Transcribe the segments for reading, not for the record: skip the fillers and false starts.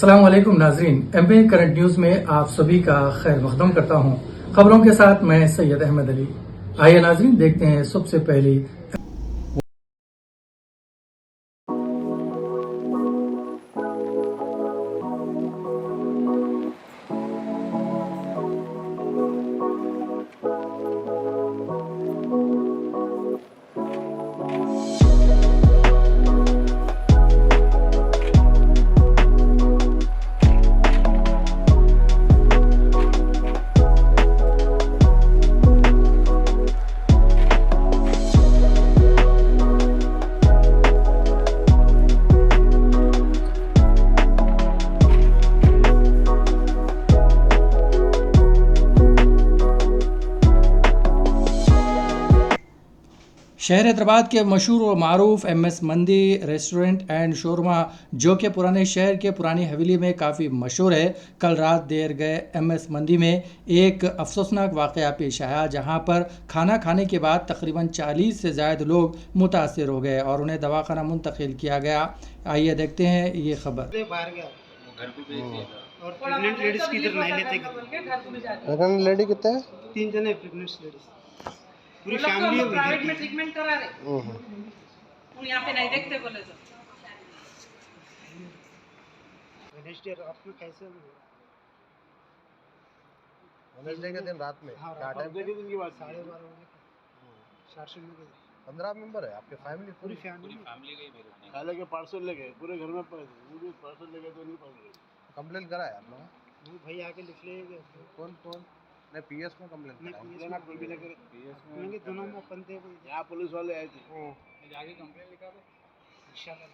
अस्सलाम वालेकुम नाजरीन, एमपी करंट न्यूज में आप सभी का खैर मकदम करता हूं। खबरों के साथ मैं सैयद अहमद अली। आइए नाजरीन, देखते हैं सबसे पहले शहर हैदराबाद के मशहूर व मारूफ एमएस मंदी रेस्टोरेंट एंड शोरमा, जो कि पुराने शहर के पुरानी हवेली में काफ़ी मशहूर है। कल रात देर गए एमएस मंदी में एक अफसोसनाक वाक़या पेश आया, जहां पर खाना खाने के बाद तकरीबन 40 से ज़ायद लोग मुतासर हो गए और उन्हें दवाखाना मुंतकिल किया गया। आइए देखते हैं ये खबर। और प्रेग्नेंट लेडीज की इधर नहीं लेते। प्रेग्नेंट लेडी कितने हैं? 3 जने प्रेग्नेंट लेडीज, पूरी फैमिली है। प्राइवेट में ट्रीटमेंट करा रहे हम यहाँ पे नहीं देखते बोले तो। वेडनेसडे रात में कैसे हुआ? वेडनेसडे के दिन रात में हाँ, क्या टाइम पे? दिन की बात 12:30 बजे 400 में 15 मेंबर है आपके फैमिली? पूरी फैमिली गई मेरे खाले के पार्सल लेके पूरे घर में पार्सल लेके तो नहीं पार्सल कंप्लेन करा है आपने? वो भाई आके लिख लेंगे। कौन नहीं पीएस में कंप्लेन करा है? लेना कोई भी लगे क्योंकि दोनों में अपन थे। यहाँ पुलिस वाले आए थे जाके कंप्लेंट लिखा दो। इंशाल्लाह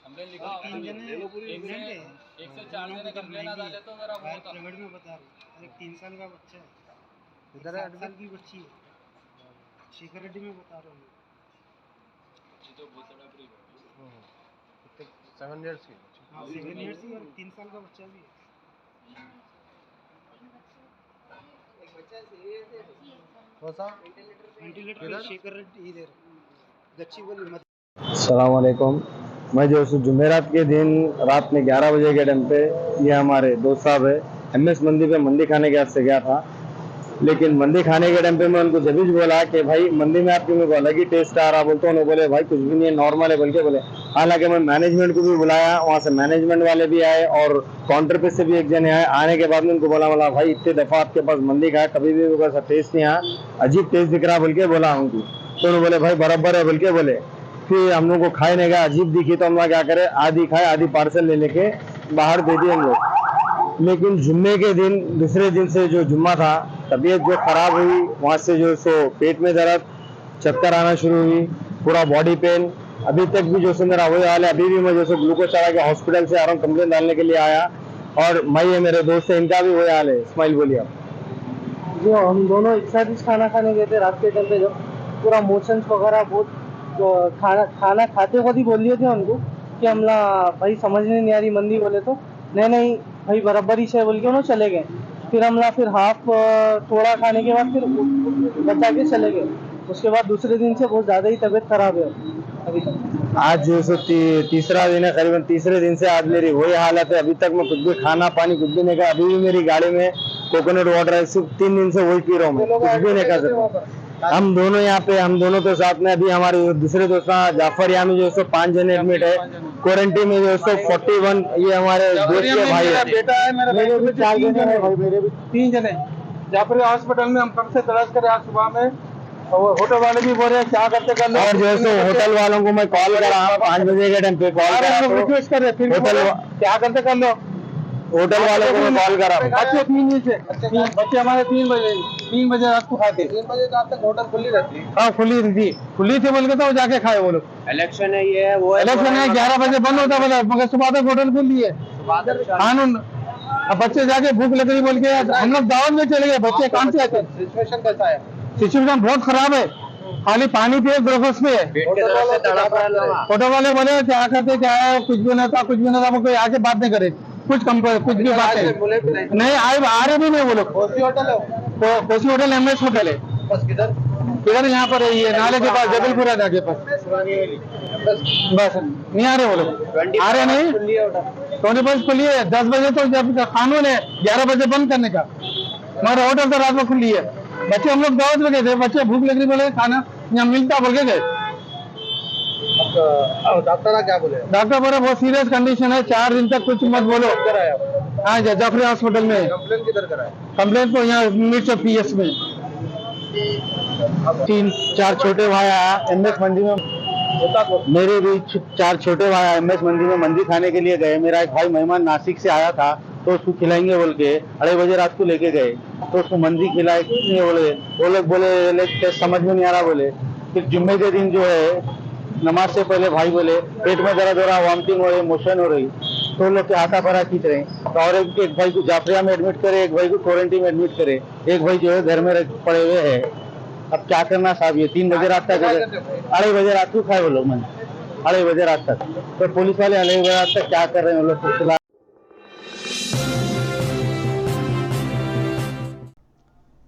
कंप्लेंट लिखा 3 जने प्रेग्नेंट है। 1 से 4 जने कंप्लेंट ना डाले तो मेरा बहुत था। प्राइवेट में बता रहे एक 3 साल का बच्चा है, इधर है 7 साल की बच्ची है। शेखर रेड्डी में बता रहा हूँ। बच्ची तो बहुत बड़ा प्री है। 7 इयर्स की? हाँ 7 इयर्स की और 3 साल का बच्चा भी है। वेंटिलेटर पे शेखर रेड्डी इधर गच्ची बोली मत। अस्सलाम वालेकुम। मैं जो जुमेरात के दिन रात में 11 बजे के टाइम पे ये हमारे दोस्त साहब है एमएस मंदी पे मंदी खाने के वास्ते गया था। लेकिन मंदी खाने के टाइम पे मैं उनको जब भी बोला कि भाई मंदी में आपके मेरे को अलग ही टेस्ट आ रहा, बोलते उन्होंने बोले भाई कुछ भी नहीं है, नॉर्मल है बोल के बोले। हालांकि मैं मैनेजमेंट को भी बुलाया, वहाँ से मैनेजमेंट वाले भी आए और काउंटर पे से भी एक जने आए। आने के बाद में उनको बोला भाई इतने दफ़ा आपके पास मंदी खाया, कभी भी वैसा टेस्ट नहीं आया, अजीब टेस्ट दिख रहा बोल के बोला उनको। तो उन्होंने बोले भाई बराबर है बोल के बोले। फिर हम लोग को खाए नहीं गया, अजीब दिखी तो हम लोग क्या करें, आधी खाए आधी पार्सल ले लेके बाहर दे दिए हम लोग। लेकिन जुम्मे के दिन दूसरे दिन से जो जुम्मा था, तबीयत जो खराब हुई, वहाँ से जो सो पेट में दर्द, चक्कर आना शुरू हुई, पूरा बॉडी पेन, अभी तक भी जो सो मेरा वही हाल है। अभी भी मैं जो सो ग्लूकोज चढ़ा के हॉस्पिटल से आ रहा हूँ, कंप्लेन डालने के लिए आया। और मैं ये मेरे दोस्त है, इनका भी वही हाल है। इस्माइल बोलिए आप। जो हम दोनों एक साथ ही खाना खाने गए थे रात के टाइम पे, जब पूरा मोशंस वगैरह बहुत, खाना खाते वक्त ही बोल दिए थे उनको कि हम ना भाई समझने नहीं आ रही मंदी, बोले तो नहीं भाई बराबर ही है बोल के उन्होंने चले गए। फिर हम फिर हाफ थोड़ा खाने के बाद फिर बचा के चले गए। उसके बाद दूसरे दिन से बहुत ज़्यादा ही तबीयत खराब है अभी तक। आज जो सो तीसरा दिन है, करीबन तीसरे दिन से आज मेरी वही हालत है। अभी तक मैं कुछ भी खाना पानी कुछ भी नहीं खाया। अभी भी मेरी गाड़ी में कोकोनट वाटर है, सिर्फ 3 दिन से वही पी रहा हूँ मैं, कुछ भी नहीं खा सकता। हम दोनों यहाँ पे, हम दोनों तो साथ में, अभी हमारे दूसरे दोस्त जाफर यामी जो सो 5 जने एडमिट है क्वारंटीन में, जो सो 41। ये हमारे दोस्त के भाई है। बेटा है मेरे भी 4 जने हैं भाई, मेरे भी 3 जने जाफरी हॉस्पिटल में। हम कब से तलाश करें, आज सुबह में होटल वाले भी बोल रहे हैं क्या करते कर लो। और जो सो होटल वालों को मैं कॉल करा 5 बजे के टाइम पे कॉल करा, रिक्वेस्ट कर रहे फिर होटल क्या करते कर लो। होटल वालों को मैं कॉल करा। बच्चे 3 बजे बच्चे हमारे 3 बजे रात को खाते। 3 बजे रात तक होटल खुली रहती है। हाँ खुली थी बोल के तो जाके खाए वो लोग। इलेक्शन है ये, वो इलेक्शन है 11 बजे बंद होता बोला, मगर सुबह तक होटल खुली है कानून। अब बच्चे जाके भूख लग रही बोल के हम लोग दावत में चले गए। बच्चे काम से आते। सिचुएशन कैसा है? सिचुएशन बहुत खराब है, खाली पानी पिए ब्रेकफास्ट में। होटल वाले बोले क्या करते क्या है, कुछ भी नहीं था कोई आके बात नहीं करे, कुछ भी बात नहीं आ रहे भी नहीं वो लोग। कोसी होटल है? कोसी होटल एमएस होटल है। बस किधर यहाँ पर है, ये नाले के पास, जबलपुरा के पास। बस नहीं आ रहे वो लोग, आ रहे नहीं। 25 खुली है, 10 बजे तो जब कानून है 11 बजे बंद करने का, मगर होटल तो रात में खुली है। बच्चे हम लोग दावत में गए थे, बच्चे भूख लग रही बोले खाना यहाँ मिलता बोल के गए। डॉक्टर क्या बोले? डॉक्टर बोले बहुत सीरियस कंडीशन है, 4 दिन तक कुछ मत बोलो। हाँ जाफरी हॉस्पिटल में। कंप्लेन किधर कराए? कंप्लेन तो यहाँ मिर्च PS में। 3-4 छोटे भाई आया MS मंडी में, मेरे भी 4 छोटे भाई MS मंडी में मंदी खाने के लिए गए। मेरा एक भाई मेहमान नासिक से आया था, तो उसको खिलाएंगे बोल के 2:30 बजे रात को लेके गए, तो उसको मंदी खिलाए। बोले वो लोग बोले समझ में नहीं आ रहा बोले। फिर जुम्मे के दिन जो है नमाज से पहले भाई बोले पेट में दर्द हो रहा, वॉमिटिंग हो रही, मोशन हो रही, तो लोग के हाथा परा खींच रहे। तो और एक भाई को जाफरिया में एडमिट करे, एक भाई को क्वारंटीन में एडमिट करे, एक भाई जो है घर में पड़े हुए है। अब क्या करना साहब, ये 3 बजे रात तक, 2:30 बजे रात को खाए वो लोग, मैंने 2:30 बजे रात तक। तो पुलिस वाले 2:30 बजे रात तक क्या कर रहे हैं वो लोग?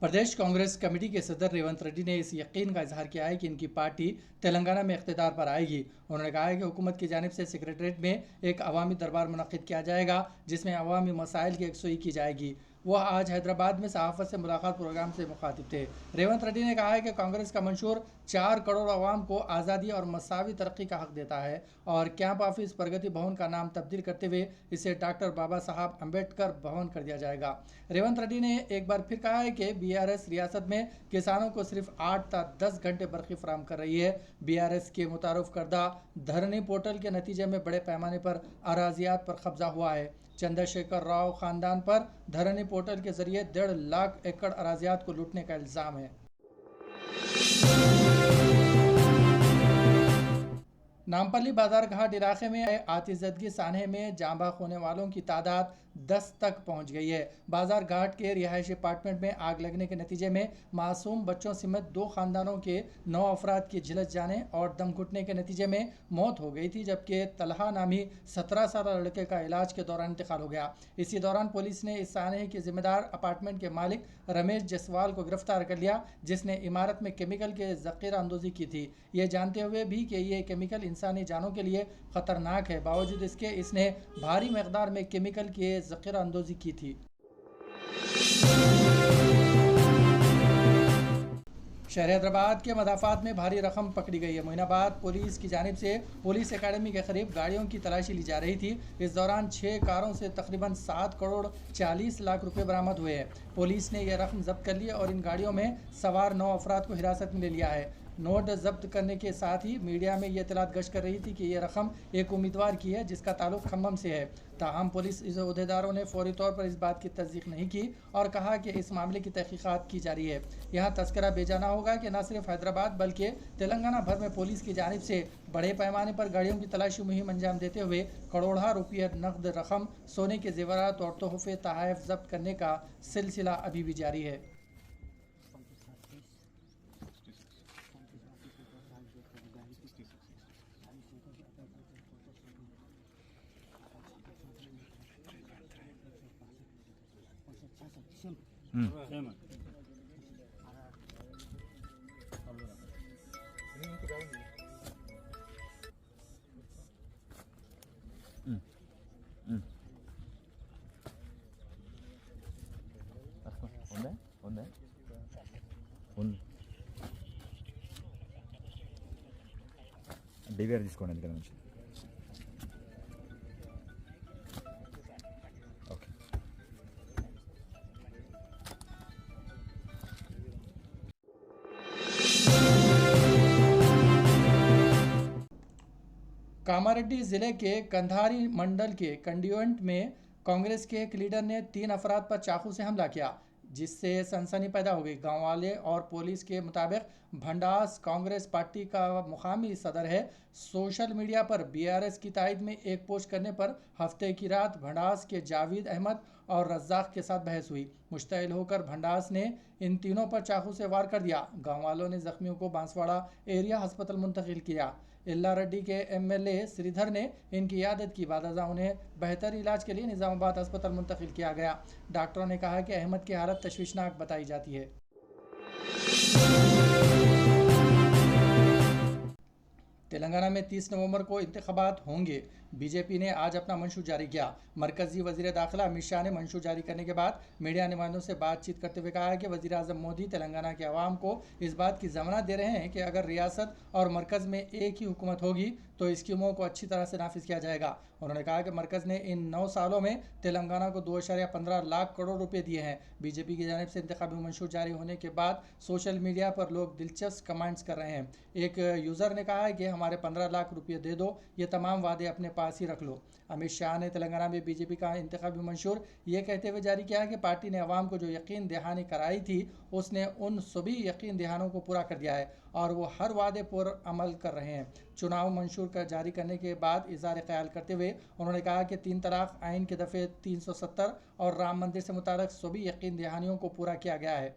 प्रदेश कांग्रेस कमेटी के सदर रेवंत रेड्डी ने इस यकीन का इजहार किया है कि इनकी पार्टी तेलंगाना में इख्तिदार पर आएगी। उन्होंने कहा है कि हुकूमत की जानिब से सेक्रेटरीट में एक अवामी दरबार मुनक्किद किया जाएगा, जिसमें अवामी मसाइल की यकसुई की जाएगी। वह आज हैदराबाद में सहाफ़त से मुलाकात प्रोग्राम से मुखातिब थे। रेवंत रेड्डी ने कहा है कि कांग्रेस का मंशूर 4 करोड़ अवाम को आज़ादी और मसावी तरक्की का हक देता है और कैंप ऑफिस प्रगति भवन का नाम तब्दील करते हुए इसे डॉक्टर बाबा साहब अम्बेडकर भवन कर दिया जाएगा। रेवंत रेड्डी ने एक बार फिर कहा है कि BRS रियासत में किसानों को सिर्फ 8 से 10 घंटे बरक़ी फराहम कर रही है। BRS के मुतारुफ करदा धरनी पोर्टल के नतीजे में बड़े पैमाने पर अराजियात पर कब्जा हुआ है। चंद्रशेखर राव खानदान पर धरनी पोर्टल के जरिए 1.5 लाख एकड़ अराजियात को लूटने का इल्ज़ाम है। नामपल्ली बाजार घाट इलाके में आतिशदगी सानहे में जाँ बहक होने वालों की तादाद 10 तक पहुंच गई है। बाजार घाट के रिहायशी अपार्टमेंट में आग लगने के नतीजे में मासूम बच्चों समेत 2 खानदानों के 9 अफराद की झुलस जाने और दम घुटने के नतीजे में मौत हो गई थी, जबकि तलहा नामी 17 साल लड़के का इलाज के दौरान इंतकाल हो गया। इसी दौरान पुलिस ने इस सानहे के जिम्मेदार अपार्टमेंट के मालिक रमेश जसवाल को गिरफ्तार कर लिया, जिसने इमारत में केमिकल के ज़ख़ीरा अंदोज़ी की थी, ये जानते हुए भी कि ये केमिकल इंसानी जानों के लिए ख़तरनाक है। बावजूद इसके इसने भारी मकदार में केमिकल के ज़ख़ीरा अंदोज़ी की थी। शहर हैदराबाद के मदाफ़ात में भारी रकम पकड़ी गई है। मोइनाबाद पुलिस की जानिब से पुलिस एकेडमी के करीब गाड़ियों की तलाशी ली जा रही थी। इस दौरान 6 कारों से तकरीबन 7 करोड़ 40 लाख रुपए बरामद हुए हैं। पुलिस ने यह रकम जब्त कर ली और इन गाड़ियों में सवार 9 अफराद को हिरासत में ले लिया है। नोट जब्त करने के साथ ही मीडिया में ये इतलात गश्त कर रही थी कि यह रकम एक उम्मीदवार की है जिसका ताल्लुक खम्भम से है। ताहम पुलिस अहदेदारों ने फौरी तौर पर इस बात की तस्दीक नहीं की और कहा कि इस मामले की तहकीकात की जा रही है। यहाँ तस्करा बेजाना होगा कि न सिर्फ हैदराबाद बल्कि तेलंगाना भर में पुलिस की जानिब से बड़े पैमाने पर गाड़ियों की तलाशी मुहिम अंजाम देते हुए करोड़ों रुपये नकद रकम, सोने के जेवरात और तोहफे तोहफ़ जब्त करने का सिलसिला अभी भी जारी है। డివిఆర్ తీసుకోండి అందుకని నుంచి. ఓకే कामारेड्डी ज़िले के कंधारी मंडल के कंडियोंट में कांग्रेस के एक लीडर ने 3 अफराद पर चाकू से हमला किया, जिससे सनसनी पैदा हो गई। गांव वाले और पुलिस के मुताबिक भंडास कांग्रेस पार्टी का मुकामी सदर है। सोशल मीडिया पर BRS की तायद में एक पोस्ट करने पर हफ्ते की रात भंडास के जावेद अहमद और रज़ाक के साथ बहस हुई। मुश्तइल होकर भंडास ने इन तीनों पर चाकू से वार कर दिया। गाँव वालों ने जख्मियों को बांसवाड़ा एरिया अस्पताल मुंतकिल किया। इल्लारेड्डी के MLA श्रीधर ने इनकी इयादत की। बाद उन्हें बेहतर इलाज के लिए निज़ामाबाद अस्पताल मुंतकिल किया गया। डॉक्टरों ने कहा कि अहमद की हालत तशवीशनाक बताई जाती है। तेलंगाना में 30 नवंबर को इंतखाबात होंगे। बीजेपी ने आज अपना मंशूर जारी किया। मरकजी वजीर दाखिला अमित शाह ने मंशूर जारी करने के बाद मीडिया नुमाइंदों से बातचीत करते हुए कहा है कि वजीर आजम मोदी तेलंगाना के अवाम को इस बात की जमानत दे रहे हैं कि अगर रियासत और मरकज़ में एक ही हुकूमत होगी तो स्कीमों को अच्छी तरह से नाफिज किया जाएगा। उन्होंने कहा कि मरकज़ ने इन 9 सालों में तेलंगाना को 2.15 लाख करोड़ रुपए दिए हैं। बीजेपी की जानिब से इंतखाबी मंशूर जारी होने के बाद सोशल मीडिया पर लोग दिलचस्प कमेंट्स कर रहे हैं। एक यूज़र ने कहा है कि हमारे 15 लाख रुपये दे दो, ये तमाम वादे अपने पास ही रख लो। अमित शाह ने तेलंगाना में बीजेपी का इंतखाबी मंशूर ये कहते हुए जारी किया कि पार्टी ने अवाम को जो यकीन दहानी कराई थी उसने उन सभी यकीन दहानों को पूरा कर दिया है और वो हर वादे पर अमल कर रहे हैं। चुनाव मंशूर का जारी करने के बाद इज़हार ख्याल करते हुए उन्होंने कहा कि 3 तलाक आइन के दफ़े 370 और राम मंदिर से मुताल्लिक़ सभी यकीन दहानियों को पूरा किया गया है।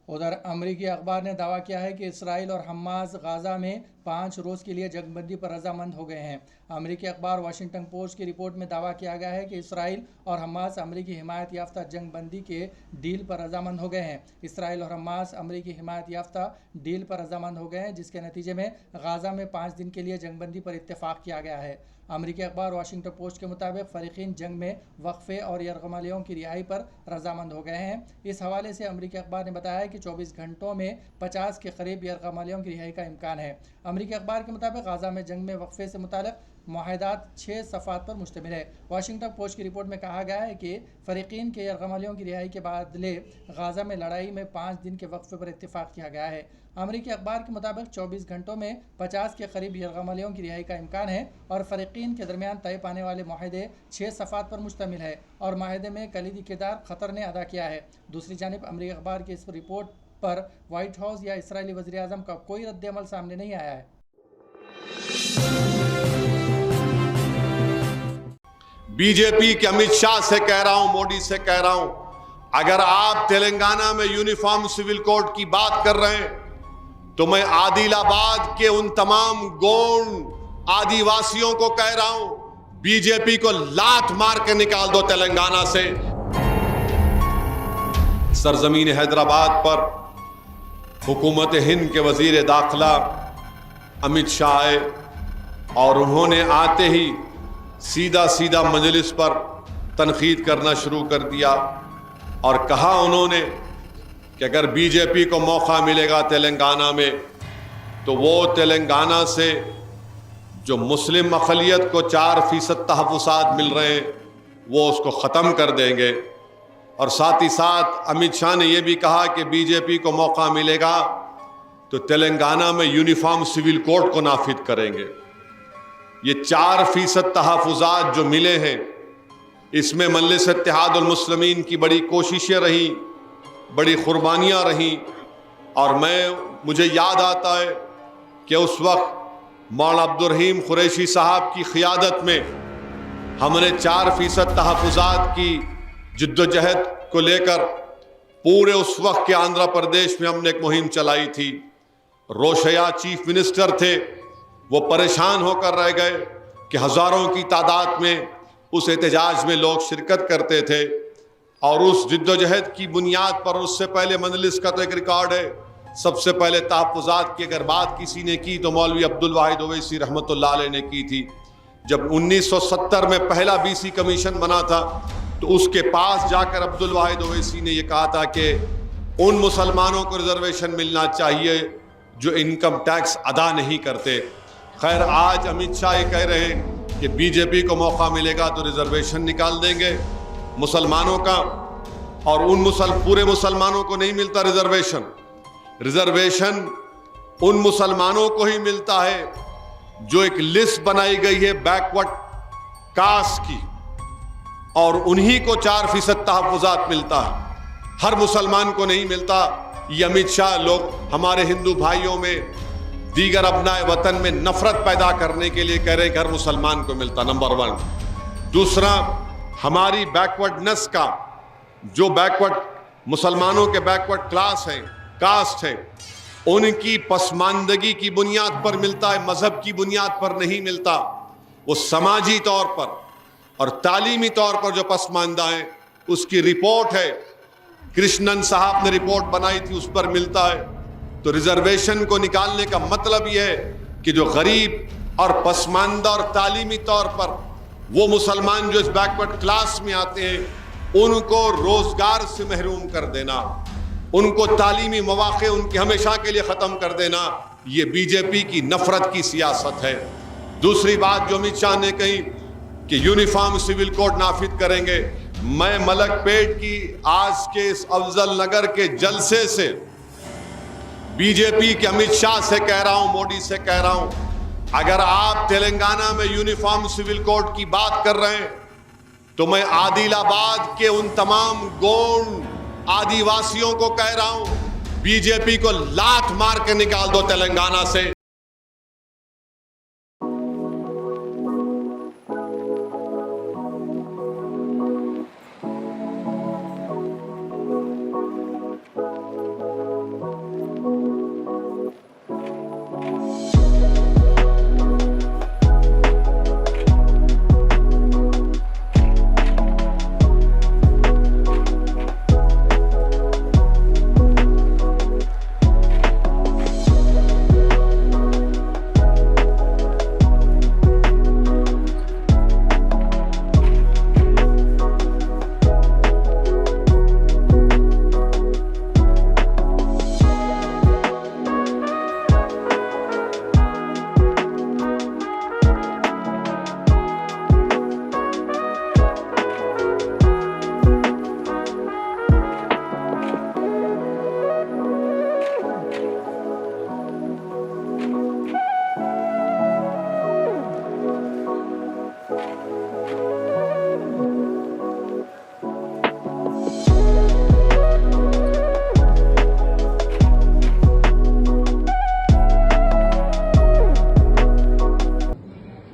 उधर अमरीकी अखबार ने दावा किया है कि इसराइल और हमास गाज़ा में 5 रोज़ के लिए जंगबंदी पर रजामंद हो गए हैं। अमरीकी अखबार वाशिंगटन पोस्ट की रिपोर्ट में दावा किया गया है कि इसराइल और हमास अमरीकी हिमायत याफ्ता जंगबंदी के डील पर रजामंद हो गए हैं। इसराइल और हमास अमरीकी हिमायत याफ्ता डील पर रजामंद हो गए हैं, जिसके नतीजे में गाज़ा में 5 दिन के लिए जंगबंदी पर इत्तेफाक किया गया है। अमरीकी अखबार वाशिंगटन पोस्ट के मुताबिक फ़रीक़ीन जंग में वक्फे और यरगमालियों की रिहाई पर रजामंद हो गए हैं। इस हवाले से अमरीकी अखबार ने बताया है कि 24 घंटों में 50 के करीब यरगमालियों की रिहाई का इम्कान है। अमरीकी अखबार के मुताबिक गाज़ा में जंग में वक्फे से मुताल्लिक़ मुआहदात 6 सफ़ात पर मुश्तमिल है। वाशिंगटन पोस्ट की रिपोर्ट में कहा गया है कि फ़रीक़ीन के यरगमालियों की रिहाई के बदले गाज़ा में लड़ाई में 5 दिन के वक्फे पर इत्तेफाक किया गया है। अमरीकी अखबार के मुताबिक 24 घंटों में 50 के करीब यरगमालियों की रिहाई का इम्कान है और फ़रीक़ीन के दरमियान तय पाने वाले मुआहदे 6 सफ़ात पर मुश्तमिल है और मुआहदे में कलीदी किरदार क़तर ने अदा किया है। दूसरी जानिब अमरीकी अखबार की इस रिपोर्ट पर वाइट हाउस या इसराइली वज़ीर आज़म का कोई रद्द-ए-अमल सामने नहीं आया है। बीजेपी के अमित शाह से कह रहा हूं, मोदी से कह रहा हूं, अगर आप तेलंगाना में यूनिफॉर्म सिविल कोड की बात कर रहे हैं तो मैं आदिलाबाद के उन तमाम गोंड आदिवासियों को कह रहा हूं, बीजेपी को लात मार के निकाल दो तेलंगाना से। सरजमीन हैदराबाद पर हुकूमत हिंद के वजीर दाखिला अमित शाह आए और उन्होंने आते ही सीधा मजलिस पर तनकीद करना शुरू कर दिया और कहा उन्होंने कि अगर बीजेपी को मौका मिलेगा तेलंगाना में तो वो तेलंगाना से जो मुस्लिम अक़लियत को 4% तहफ़्फ़ुज़ात मिल रहे हैं वो उसको ख़त्म कर देंगे। और साथ ही साथ अमित शाह ने यह भी कहा कि बीजेपी को मौका मिलेगा तो तेलंगाना में यूनिफॉर्म सिविल कोड को नाफिज करेंगे। ये 4% तहफ़्फ़ुज़ात जो मिले हैं इसमें मजलिस इत्तेहादुल मुस्लिमीन की बड़ी कोशिशें रहीं, बड़ी कुर्बानियाँ रहीं और मुझे याद आता है कि उस वक्त मौलाना अब्दुल रहीम कुरैशी साहब की क़ियादत में हमने 4% तहफ़्फ़ुज़ात की जिद्दोजहद को लेकर पूरे उस वक्त के आंध्र प्रदेश में हमने एक मुहिम चलाई थी। रोशैया चीफ मिनिस्टर थे, वो परेशान होकर रह गए कि हज़ारों की तादाद में उस एहतजाज में लोग शिरकत करते थे और उस जिद्दोजहद की बुनियाद पर उससे पहले मजलिस का तो एक रिकॉर्ड है, सबसे पहले तहफ़्फ़ुज़ात की अगर बात किसी ने की तो मौलवी अब्दुल वाहिद ओवैसी रहमतुल्लाह अलैह ने की थी। जब 1970 में पहला बीसी कमीशन बना था तो उसके पास जाकर अब्दुल वाहिद ओवैसी ने यह कहा था कि उन मुसलमानों को रिजर्वेशन मिलना चाहिए जो इनकम टैक्स अदा नहीं करते। खैर आज अमित शाह ये कह रहे हैं कि बीजेपी को मौका मिलेगा तो रिजर्वेशन निकाल देंगे मुसलमानों का और पूरे मुसलमानों को नहीं मिलता रिजर्वेशन उन मुसलमानों को ही मिलता है जो एक लिस्ट बनाई गई है बैकवर्ड कास्ट की और उन्हीं को 4% तहफ़्फ़ुज़ात मिलता है, हर मुसलमान को नहीं मिलता। ये अमित शाह लोग हमारे हिंदू भाइयों में दीगर अपनाए वतन में नफरत पैदा करने के लिए कह रहे हैं कि हर मुसलमान को मिलता, नंबर 1। दूसरा, हमारी बैकवर्डनेस का जो बैकवर्ड मुसलमानों के बैकवर्ड क्लास हैं, कास्ट है, उनकी पसमानदगी की बुनियाद पर मिलता है, मजहब की बुनियाद पर नहीं मिलता। वो समाजी तौर पर और तालीमी तौर पर जो पसमानदा है उसकी रिपोर्ट है कृष्णन साहब ने रिपोर्ट बनाई थी, उस पर मिलता है। तो रिजर्वेशन को निकालने का मतलब यह है कि जो गरीब और पसमानदा और तालीमी तौर पर वो मुसलमान जो इस बैकवर्ड क्लास में आते हैं, उनको रोजगार से महरूम कर देना, उनको तालीमी मौके उनके हमेशा के लिए खत्म कर देना, ये बीजेपी की नफरत की सियासत है। दूसरी बात जो अमित शाह ने कही कि यूनिफॉर्म सिविल कोड नाफिज करेंगे, मैं मलकपेट की आज के इस अफजल नगर के जलसे से बीजेपी के अमित शाह से कह रहा हूं, मोदी से कह रहा हूं, अगर आप तेलंगाना में यूनिफॉर्म सिविल कोड की बात कर रहे हैं तो मैं आदिलाबाद के उन तमाम गोंड आदिवासियों को कह रहा हूं, बीजेपी को लात मार के निकाल दो तेलंगाना से।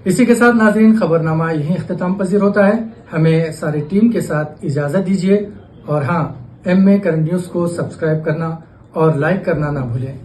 इसी के साथ नाजरीन खबरनामा यहीं इख्तिताम पजीर होता है। हमें सारी टीम के साथ इजाजत दीजिए और हाँ, MA करंट न्यूज को सब्सक्राइब करना और लाइक करना ना भूलें।